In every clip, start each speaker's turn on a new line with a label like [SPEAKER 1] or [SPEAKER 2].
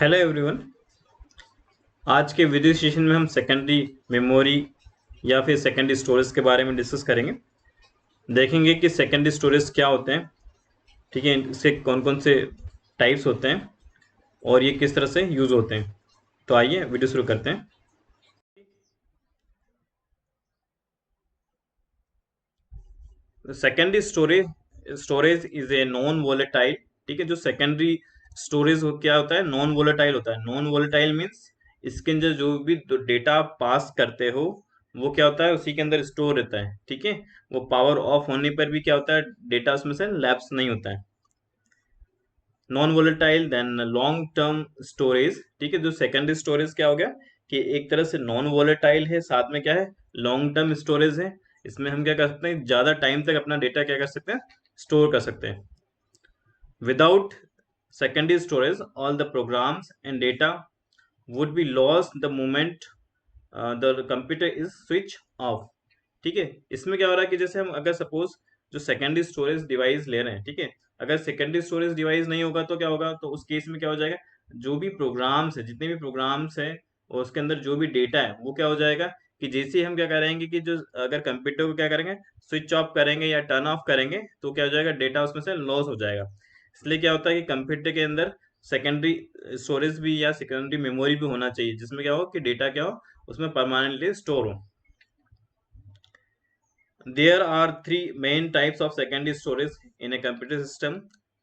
[SPEAKER 1] Hello everyone. आज के video session में हम सेकेंडरी मेमोरी या फिर सेकेंडरी स्टोरेज के बारे में डिस्कस करेंगे। देखेंगे कि सेकेंडरी स्टोरेज क्या होते हैं, ठीक है, इसके कौन कौन से टाइप्स होते हैं और ये किस तरह से यूज़ होते हैं। तो आइए वीडियो शुरू करते हैं। Secondary storage is a non volatile, ठीक है। जो सेकेंडरी स्टोरेज क्या होता है, नॉन वोलेटाइल होता है। नॉन वोलेटाइल मीन्स इसके अंदर जो भी डेटा पास करते हो वो क्या होता है, उसी के अंदर स्टोर रहता है, ठीक है। वो पावर ऑफ होने पर भी क्या होता है, डेटा उसमें से लैप्स नहीं होता है। Non volatile then long term storage, ठीक है। जो सेकेंडरी स्टोरेज क्या हो गया कि एक तरह से नॉन वोलेटाइल है, साथ में क्या है, लॉन्ग टर्म स्टोरेज है। इसमें हम क्या कर सकते हैं, ज्यादा टाइम तक अपना डेटा क्या कर सकते हैं, स्टोर कर सकते हैं। Without secondary storage all the programs and data would be lost the moment the computer is switch off, ठीक है। इसमें क्या हो रहा है कि जैसे हम अगर सपोज जो सेकेंडरी स्टोरेज डिवाइस ले रहे हैं, ठीक है, अगर सेकेंडरी स्टोरेज डिवाइस नहीं होगा तो क्या होगा, तो उस केस में क्या हो जाएगा, जो भी प्रोग्राम्स है, जितने भी प्रोग्राम्स है और उसके अंदर जो भी डेटा है वो क्या हो जाएगा कि जैसे ही हम क्या करेंगे कि जो अगर कंप्यूटर को क्या करेंगे, स्विच ऑफ करेंगे या टर्न ऑफ करेंगे तो क्या हो जाएगा, डेटा उसमें से लॉस हो जाएगा। इसलिए क्या होता है कि कंप्यूटर के अंदर सेकेंडरी स्टोरेज भी या सेकेंडरी मेमोरी भी होना चाहिए, जिसमें क्या हो कि डेटा क्या हो उसमें परमानेंटली स्टोर हो। There are three main types of secondary storage in a computer system,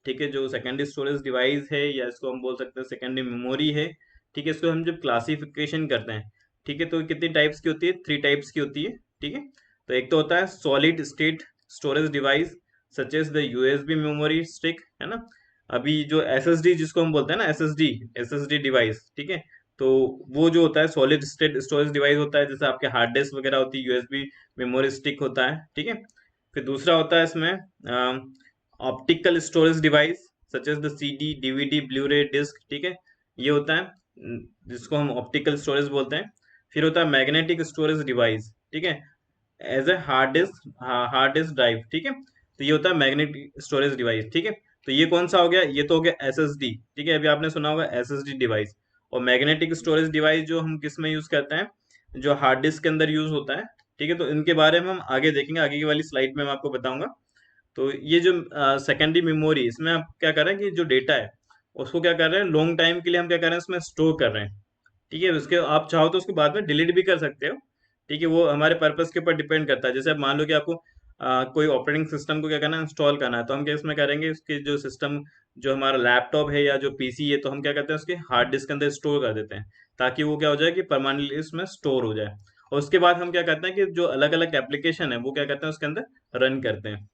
[SPEAKER 1] ठीक है। जो सेकेंडरी स्टोरेज डिवाइस है या इसको हम बोल सकते हैं सेकेंडरी मेमोरी है, ठीक है। इसको हम जब क्लासिफिकेशन करते हैं, ठीक है, तो कितनी टाइप्स की होती है, थ्री टाइप्स की होती है, ठीक है। तो एक तो होता है solid state storage device such as the USB memory stick, है ना। अभी जो एसएसडी जिसको हम बोलते हैं ना, एसएसडी डिवाइस, ठीक है। तो वो जो होता है सॉलिड स्टेट स्टोरेज डिवाइस होता है, जैसे आपके हार्ड डिस्क वगैरह होती है, यूएसबी मेमोरी स्टिक होता है, ठीक है। फिर दूसरा होता है इसमें optical storage device such as the CD DVD Blu-ray disc, ठीक है। ये होता है जिसको हम ऑप्टिकल स्टोरेज बोलते हैं। फिर होता है मैग्नेटिक स्टोरेज डिवाइस, ठीक है, as a hard disk drive, ठीक है। तो ये होता है मैग्नेटिक स्टोरेज डिवाइस, ठीक है। तो ये कौन सा हो गया, ये तो हो गया एसएसडी, ठीक है, अभी आपने सुना होगा एसएसडी डिवाइस। और मैग्नेटिक स्टोरेज डिवाइस जो हम किस में यूज करते हैं, जो हार्ड डिस्क के अंदर यूज होता है, ठीक है। तो इनके बारे में हम आगे देखेंगे, आगे की वाली स्लाइड में मैं आपको बताऊंगा। तो ये जो सेकेंडरी मेमोरी, इसमें आप क्या कर रहे हैं कि जो डेटा है उसको क्या कर रहे हैं, लॉन्ग टाइम के लिए हम क्या कर रहे हैं, उसमें स्टोर कर रहे हैं, ठीक है। उसके आप चाहो तो उसको बाद में डिलीट भी कर सकते हो, ठीक है। वो हमारे पर्पस के ऊपर डिपेंड करता है। जैसे अब मान लो कि आपको कोई ऑपरेटिंग सिस्टम को क्या करना है, इंस्टॉल करना है, तो हम क्या इसमें करेंगे, उसके जो सिस्टम जो हमारा लैपटॉप है या जो पीसी है, तो हम क्या करते हैं उसके हार्ड डिस्क के अंदर स्टोर कर देते हैं, ताकि वो क्या हो जाए कि परमानेंटली उसमें स्टोर हो जाए। और उसके बाद हम क्या करते हैं कि जो अलग अलग एप्लीकेशन है वो क्या करते हैं उसके अंदर रन करते हैं।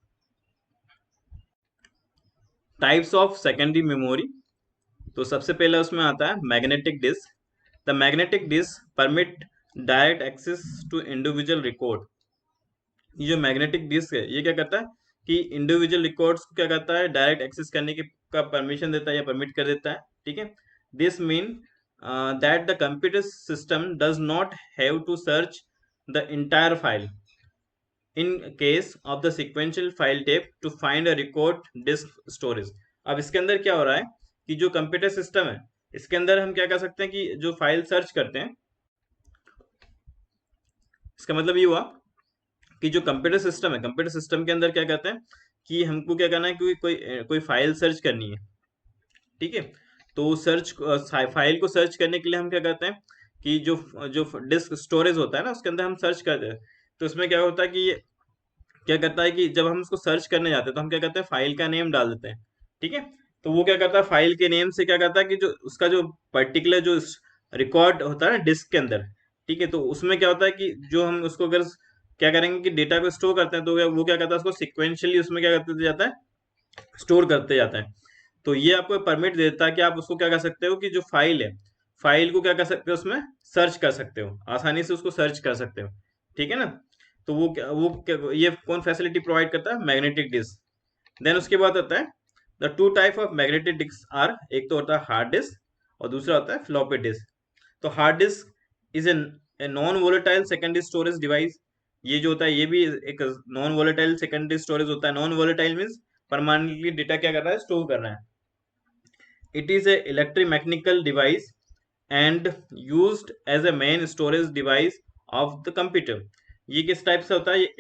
[SPEAKER 1] टाइप्स ऑफ सेकेंडरी मेमोरी, तो सबसे पहले उसमें आता है magnetic disk. The magnetic disk permit direct access to individual record. ये जो मैग्नेटिक डिस्क है ये क्या करता है कि इंडिविजुअल रिकॉर्ड्स को क्या करता है, डायरेक्ट एक्सेस करने की का परमिशन देता है या परमिट कर देता है, ठीक है। This mean that the computer system does not have to search the entire file in case of the sequential file tape to find a record disk storage. अब इसके अंदर क्या हो रहा है कि जो कंप्यूटर सिस्टम है इसके अंदर हम क्या कर सकते हैं कि जो फाइल सर्च करते हैं, इसका मतलब ये हुआ कि जो कंप्यूटर सिस्टम है, कंप्यूटर सिस्टम के अंदर क्या कहते हैं कि हमको क्या करना है, कोई कोई कोई फाइल सर्च करनी है, ठीक है। तो फाइल को सर्च करने के लिए हम क्या करते हैं कि जो जो डिस्क स्टोरेज होता है ना उसके अंदर हम सर्च करते हैं। तो उसमें क्या होता है कि ये क्या करता है कि जब हम उसको सर्च करने जाते हैं तो हम क्या करते हैं, फाइल का नेम डाल देते हैं, ठीक है। तो वो क्या करता है, फाइल के नेम से क्या करता है कि जो उसका जो पर्टिकुलर जो रिकॉर्ड होता है ना डिस्क के अंदर, ठीक है, तो उसमें क्या होता है कि जो हम उसको अगर क्या करेंगे कि डेटा को स्टोर करते हैं तो वो क्या करता है, उसको सिक्वेंशियली उसमें क्या करते जाता है, स्टोर करते जाता है। तो ये आपको परमिट देता है कि आप उसको क्या कर सकते हो कि जो फाइल है, फाइल को क्या कर सकते हो, उसमें सर्च कर सकते हो, आसानी से उसको सर्च कर सकते हो, ठीक है ना। तो ये कौन फैसिलिटी प्रोवाइड करता है, मैग्नेटिक डिस्क। देन उसके बाद होता है the two type of magnetic disk are, एक तो होता है हार्ड डिस्क और दूसरा होता है फ्लॉपी डिस्क। तो hard disk is a non volatile secondary storage device. ये जो होता है ये भी एक नॉन वोलेटाइल सेकेंडरी स्टोरेज होता है। Non volatile means permanently data क्या कर रहा है, स्टोर कर रहा है। It is a electromechanical device and used as a main storage device of the computer. ये किस टाइप से होता है? ये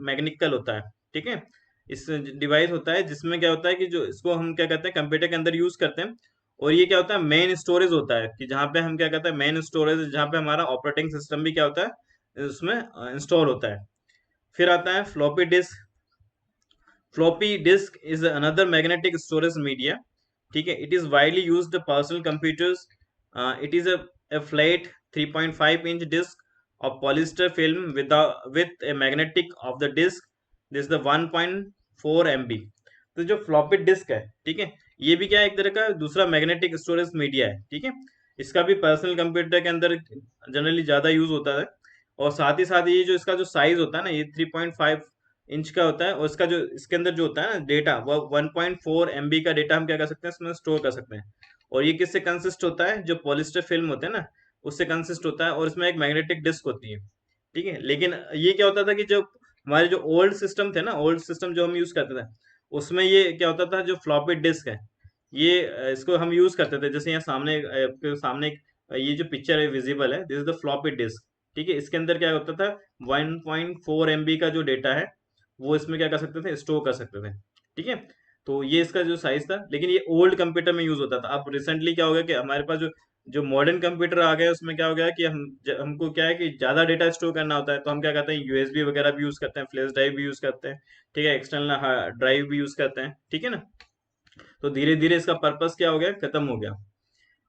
[SPEAKER 1] मैग्नेटिकल होता है, ठीक है। इस डिवाइस होता है जिसमें क्या होता है कि जो इसको हम क्या कहते हैं कंप्यूटर के अंदर यूज करते हैं, और ये क्या होता है मेन स्टोरेज होता है, कि जहाँ पे हम क्या कहते हैं मेन स्टोरेज, जहाँ पे हमारा ऑपरेटिंग सिस्टम भी क्या होता है उसमें इंस्टॉल होता है। फिर आता है floppy disk. Floppy disk is another magnetic storage media, ठीक है। It is widely used personal computers. It is a flat 3.5 inch disc of polyester film with a magnetic of the disc. This is the 1.4 MB। तो जो floppy disk है, ठीक है, ये भी क्या है एक तरह का दूसरा मैग्नेटिक स्टोरेज मीडिया है, ठीक है। इसका भी पर्सनल कंप्यूटर के अंदर जनरली ज्यादा यूज होता है। और साथ ही साथ ये जो इसका जो साइज होता है ना, ये 3.5 इंच का होता है, और इसका जो इसके अंदर जो होता है ना डेटा, वो 1.4 MB का डेटा हम क्या कर सकते हैं इसमें स्टोर कर सकते हैं। और ये किससे कंसिस्ट होता है? जो पॉलिस्टर फिल्म होते हैं ना, उससे कंसिस्ट होता है, और इसमें एक मैग्नेटिक डिस्क होती है, ठीक है। लेकिन ये क्या होता था कि जो हमारे जो ओल्ड सिस्टम थे ना, ओल्ड सिस्टम जो हम यूज करते थे, उसमें ये क्या होता था जो फ्लॉपी डिस्क है, ये इसको हम यूज करते थे। जैसे यहाँ सामने आपके सामने ये जो पिक्चर है विजिबल है, this is the floppy disk, ठीक है। इसके अंदर क्या होता था 1.4 MB का जो डेटा है वो इसमें क्या कर सकते थे स्टोर कर सकते थे, ठीक है। तो ये इसका जो साइज था, लेकिन ये ओल्ड कंप्यूटर में यूज होता था। अब रिसेंटली क्या हो गया कि हमारे पास जो जो मॉडर्न कंप्यूटर आ गए उसमें क्या हो गया कि हमको क्या है कि ज्यादा डेटा स्टोर करना होता है, तो हम क्या करते हैं USB वगैरह भी यूज करते हैं, फ्लैश ड्राइव भी यूज करते हैं, ठीक है, एक्सटर्नल ड्राइव भी यूज करते हैं, ठीक है ना। तो धीरे धीरे इसका पर्पस क्या हो गया, खत्म हो गया।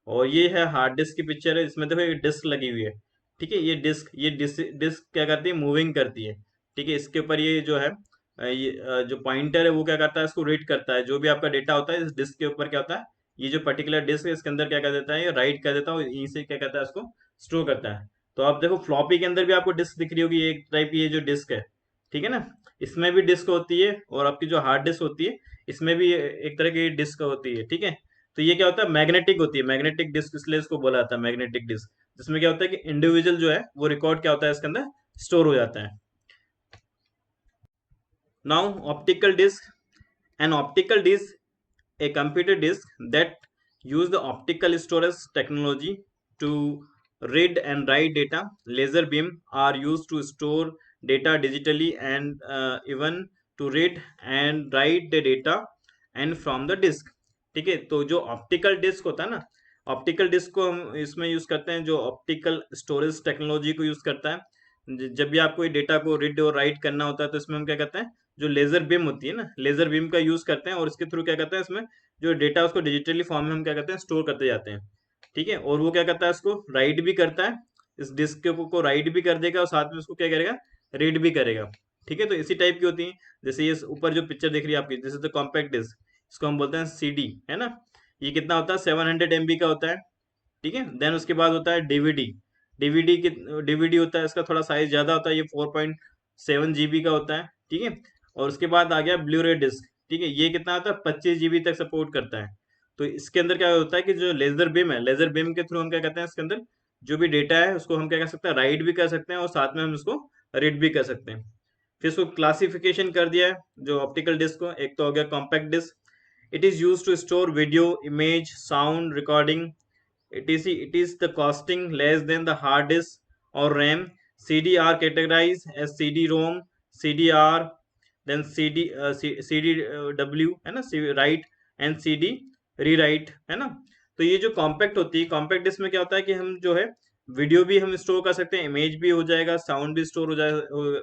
[SPEAKER 1] और ये है हार्ड डिस्क की पिक्चर है, इसमें देखो एक डिस्क लगी हुई है, ठीक है। ये डिस्क डिस्क क्या करती है, मूविंग करती है, ठीक है। इसके ऊपर ये जो है जो पॉइंटर है वो क्या करता है, इसको रीड करता है, जो भी आपका डेटा होता है इस डिस्क के ऊपर क्या होता है, ये जो पर्टिकुलर डिस्क है इसके अंदर क्या कर देता है, ये राइट कर देता है, और यहीं से क्या करता है इसको स्टोर करता है। तो आप देखो फ्लॉपी के अंदर भी आपको डिस्क दिख रही होगी एक टाइप, ये जो डिस्क है, ठीक है ना, इसमें भी डिस्क होती है, और आपकी जो हार्ड डिस्क होती है इसमें भी एक तरह की डिस्क होती है, ठीक है। तो ये क्या होता है मैग्नेटिक होती है, मैग्नेटिक डिस्क इसलिए इसको बोला जाता है मैग्नेटिक डिस्क, जिसमें क्या होता है कि इंडिविजुअल जो है वो रिकॉर्ड क्या होता है इसके अंदर स्टोर हो जाता है। Now optical disc. An optical disc, a computer disk that use the optical storage technology to read and write data. Laser beam are used to store data digitally and even to read and write the data and from the disk, ठीक है। तो जो optical disc होता है ना, optical disc को हम इसमें यूज करते हैं, जो ऑप्टिकल स्टोरेज टेक्नोलॉजी को यूज करता है। जब भी आपको ये डेटा को रीड और राइट करना होता है तो इसमें हम क्या करते हैं, जो लेजर बीम होती है ना, लेजर बीम का यूज करते हैं, और इसके थ्रू क्या करते हैं इसमें जो डेटा उसको डिजिटली फॉर्म में हम क्या करते हैं स्टोर करते जाते हैं, ठीक है। और वो क्या करता है उसको राइट भी करता है, इस डिस्क को राइट भी कर देगा, और साथ में उसको क्या करेगा रीड भी करेगा, ठीक है। तो इसी टाइप की होती है। जैसे ये ऊपर जो पिक्चर दिख रही है आपकी, this is the compact disc, इसको हम बोलते हैं CD, है ना। ये कितना होता है 700 MB का होता है, ठीक है। देन उसके बाद होता है DVD। डीवीडी होता है इसका थोड़ा साइज ज्यादा होता है, ये 4.7 GB का होता है, ठीक है। और उसके बाद आ गया ब्लू रे डिस्क, ठीक है। ये कितना होता है 25 GB तक सपोर्ट करता है। तो इसके अंदर क्या होता है कि जो लेजर बीम है, लेजर बीम के थ्रू हम क्या करते हैं इसके अंदर जो भी डेटा है उसको हम क्या कर सकते हैं राइट भी कर सकते हैं, और साथ में हम उसको रीड भी कर सकते हैं। फिर इसको क्लासिफिकेशन कर दिया है जो ऑप्टिकल डिस्क को। एक तो हो गया compact disc, it is use to store video, image, sound recording, it is the costing less than the hard disk or RAM. CD are categorized as CD-ROM, CDR, then CD-W है ना, write and CD rewrite है ना। तो ये जो compact होती है, compact disc में क्या होता है कि हम जो है वीडियो भी हम स्टोर कर सकते हैं, इमेज भी हो जाएगा, साउंड भी स्टोर हो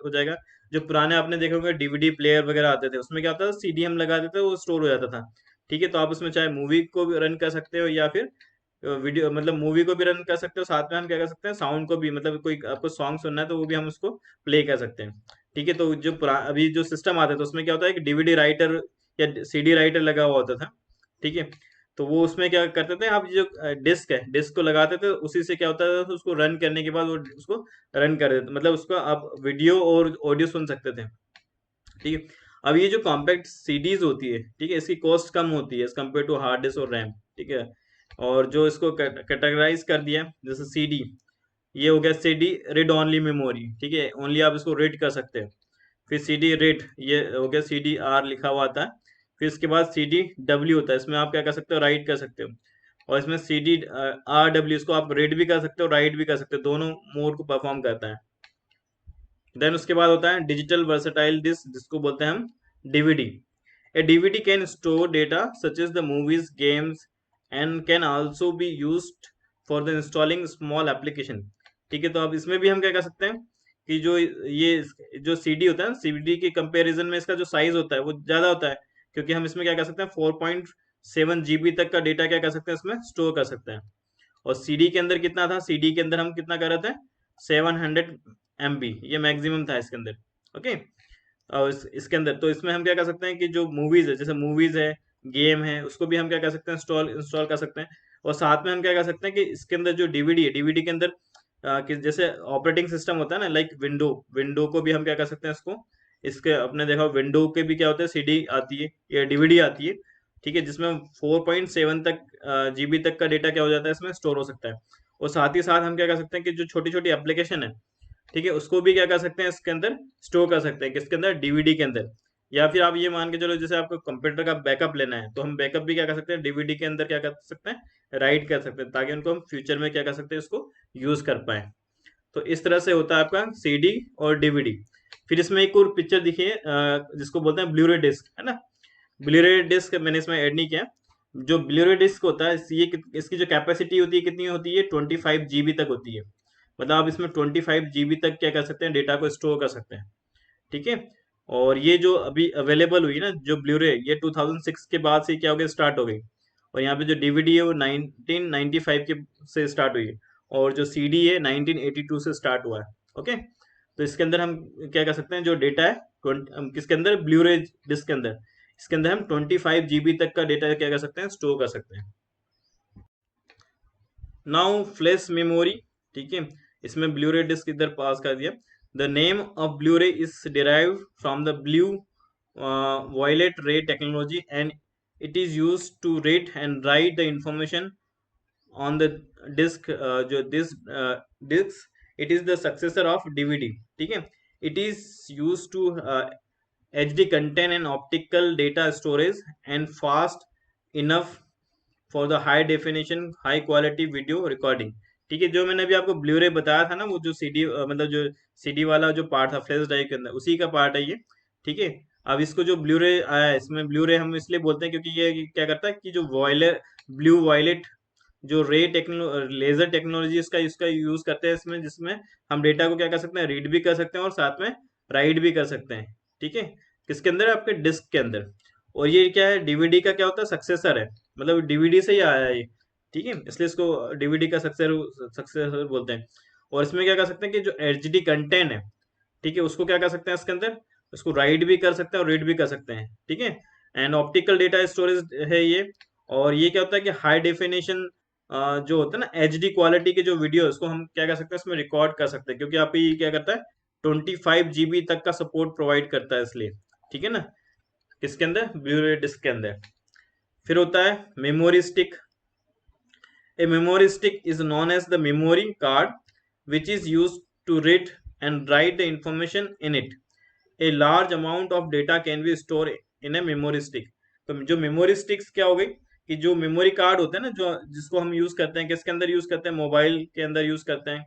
[SPEAKER 1] जाएगा। जो पुराने आपने देखे होंगे DVD प्लेयर वगैरह आते थे, उसमें क्या होता था CD हम लगा देते थे वो स्टोर हो जाता था, ठीक है। तो आप उसमें चाहे मूवी को भी रन कर सकते हो, या फिर वीडियो मतलब मूवी को भी रन कर सकते हो, साथ में हम क्या कर सकते हैं साउंड को भी, मतलब कोई आपको सॉन्ग सुनना है तो वो भी हम उसको प्ले कर सकते हैं, ठीक है। तो जो अभी जो सिस्टम आता था उसमें क्या होता है कि DVD राइटर या CD राइटर लगा हुआ होता था, ठीक है। तो वो उसमें क्या करते थे आप, जो डिस्क है डिस्क को लगाते थे, उसी से क्या होता था तो उसको रन करने के बाद वो उसको रन कर देते, मतलब उसको आप वीडियो और ऑडियो सुन सकते थे, ठीक है। अब ये जो कॉम्पैक्ट सीडीज होती है, ठीक है, इसकी कॉस्ट कम होती है as compare to hard disk और रैम, ठीक है। और जो इसको कैटेगराइज कर दिया जैसे CD, ये हो गया CD रीड ओनली मेमोरी, ठीक है, ओनली आप इसको रीड कर सकते हैं। फिर CD रीड, ये हो गया CDR लिखा हुआ आता है। फिर इसके बाद सी डी डब्ल्यू होता है, इसमें आप क्या कर सकते हो, राइट कर सकते हो। और इसमें सी डी आर डब्ल्यू, इसको आप रीड भी कर सकते हो, राइट भी कर सकते हो, दोनों मोड को परफॉर्म करता है। देन उसके बाद होता है डिजिटल वर्सेटाइल डिस्क, जिसको बोलते हैं हम DVD. A DVD can store data such as the movies, games, and can also be used for the installing small application. ठीक है, तो अब इसमें भी हम क्या कर सकते हैं कि जो ये जो सीडी होता है, सीडी के कंपैरिजन में इसका जो साइज होता है वो ज्यादा होता है, क्योंकि हम इसमें क्या कर सकते हैं 4.7 GB तक का डेटा क्या कर सकते हैं इसमें स्टोर कर सकते हैं। और सीडी के अंदर कितना था, सीडी के अंदर हम कितना कर रहे थे, 700 MB, ये मैक्सिमम था इसके अंदर। ओके, और इसके अंदर तो इसमें हम क्या कर सकते हैं कि जो मूवीज है, जैसे मूवीज है, गेम है, उसको भी हम क्या कर सकते हैं, इंस्टॉल कर सकते हैं। और साथ में हम क्या कर सकते हैं कि इसके अंदर जो डीवीडी है, डीवीडी के अंदर कि जैसे ऑपरेटिंग सिस्टम होता है ना, लाइक विंडो, विंडो को भी हम क्या कर सकते हैं इसको, इसके अपने देखा विंडो के भी क्या होता है, सीडी आती है या डीवीडी आती है। ठीक है, जिसमें 4.7 तक जीबी तक का डेटा क्या हो जाता है, इसमें स्टोर हो सकता है। और साथ ही साथ हम क्या कर सकते हैं कि जो छोटी छोटी एप्लीकेशन है, ठीक है, उसको भी क्या कर सकते हैं इसके अंदर स्टोर कर सकते हैं, किसके अंदर, डीवीडी के अंदर। या फिर आप ये मान के चलो, जैसे आपको कंप्यूटर का बैकअप लेना है, तो हम बैकअप भी क्या कर सकते हैं, डीवीडी के अंदर क्या कर सकते हैं, राइट कर सकते हैं, ताकि उनको हम फ्यूचर में क्या कर सकते हैं, इसको यूज कर पाए। तो इस तरह से होता है आपका सीडी और डीवीडी। फिर इसमें एक और पिक्चर दिखिए, जिसको बोलते हैं ब्लूरे डिस्क, है ना। ब्लूरे डिस्क मैंने इसमें ऐड नहीं किया। जो ब्लूरे डिस्क होता है, इसकी जो कैपेसिटी होती है कितनी होती है, 25 GB तक होती है। मतलब आप इसमें 25 GB तक क्या कर सकते हैं, डेटा को स्टोर कर सकते हैं। ठीक है, और ये जो अभी अवेलेबल हुई ना जो ब्लूरे, ये 2006 के बाद से क्या हो गया, स्टार्ट हो गई। और यहाँ पे जो डीवीडी है वो 1995 के से स्टार्ट हुई है। और जो सीडी है 1982 से स्टार्ट हुआ है। ओके, तो इसके अंदर हम क्या कर सकते हैं, जो डेटा है हम किसके अंदर, ब्लूरे डिस्क के अंदर, इसके अंदर हम 25 GB तक का डेटा क्या कर सकते हैं, स्टोर कर सकते हैं। नाउ फ्लैश मेमोरी, ठीक है, इसमें ब्लूरे डिस्क इधर पास कर दिया। The name of Blu ray is derive from the blue violet ray technology, and it is use to read and write the information on the disc. जो disc, it is the successor of DVD. ठीक है, it is use to HD content and optical data storage and fast enough for the high definition high quality video recording. ठीक है, जो मैंने अभी आपको Blu-ray बताया था ना, वो जो सीडी मतलब जो सीडी वाला जो पार्ट था फ्लैश ड्राइव के अंदर, उसी का पार्ट है ये। ठीक है, अब इसको जो ब्लूरे आया है, इसमें ब्लूरे हम इसलिए बोलते हैं क्योंकि ये क्या करता है कि जो वॉयलेट, ब्लू वायलेट जो रे लेजर टेक्नोलॉजी इसका इसका यूज करते हैं इसमें, जिसमें हम डेटा को क्या कर सकते हैं, रीड भी कर सकते हैं और साथ में राइट भी कर सकते हैं। ठीक है, किसके अंदर, आपके डिस्क के अंदर। और ये क्या है, डीवीडी का क्या होता है, सक्सेसर है, मतलब डीवीडी से ही आया है ये। ठीक है, इसलिए इसको डीवीडी का सक्सेसर बोलते हैं। और इसमें क्या कर सकते हैं कि जो एचडी कंटेंट है, ठीक है, उसको क्या कर सकते हैं इसके अंदर, उसको राइट भी कर सकते हैं और रीड भी कर सकते हैं। ठीक है, एंड ऑप्टिकल डेटा स्टोरेज है ये। और ये क्या होता है कि हाई डेफिनेशन जो होता है ना, एचडी क्वालिटी के जो वीडियो, उसको हम क्या कर सकते हैं, इसमें रिकॉर्ड कर सकते हैं, क्योंकि आप ये क्या करता है, 25 GB तक का सपोर्ट प्रोवाइड करता है इसलिए। ठीक है ना, किसके अंदर, ब्लूरे डिस्क के अंदर। फिर होता है memory stick. A memory stick is known as the memory card which is use to read and write the information in it. A large amount of data can be store in a memory stick. तो जो memory sticks क्या हो गई कि जो memory card होते हैं ना, जो जिसको हम यूज करते हैं, किसके अंदर यूज करते हैं, मोबाइल के अंदर यूज करते हैं।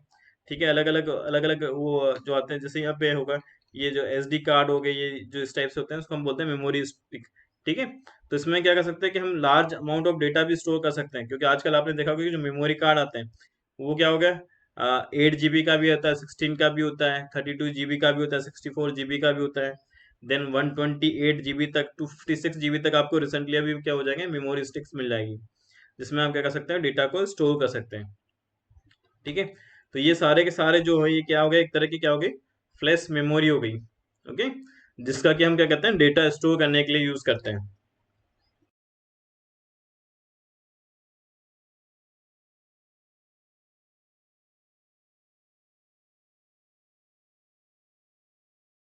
[SPEAKER 1] ठीक है, अलग अलग वो जो आते हैं, जैसे यहाँ पे होगा ये जो SD कार्ड हो गए, ये जो इस टाइप से होते हैं, उसको हम बोलते हैं मेमोरी स्टिक। ठीक है, तो इसमें क्या कर सकते हैं कि हम लार्ज अमाउंट ऑफ डेटा भी स्टोर कर सकते हैं, क्योंकि आजकल आपने देखा होगा कि जो मेमोरी कार्ड आते हैं वो क्या हो गया, 8 GB का भी होता है, 16 का भी होता है, 32 GB का भी होता है, 64 GB का भी होता है। देन 128 GB तक, 256 GB तक आपको रिसेंटली अभी क्या हो जाएंगे, मेमोरी स्टिक्स मिल जाएगी, जिसमें आप क्या कर सकते हैं, डेटा को स्टोर कर सकते हैं। ठीक है, तो ये सारे के सारे जो है, ये क्या हो गया, एक तरह की क्या हो गई, फ्लैश मेमोरी हो गई। ओके, जिसका कि हम क्या करते हैं, डेटा स्टोर करने के लिए यूज करते हैं।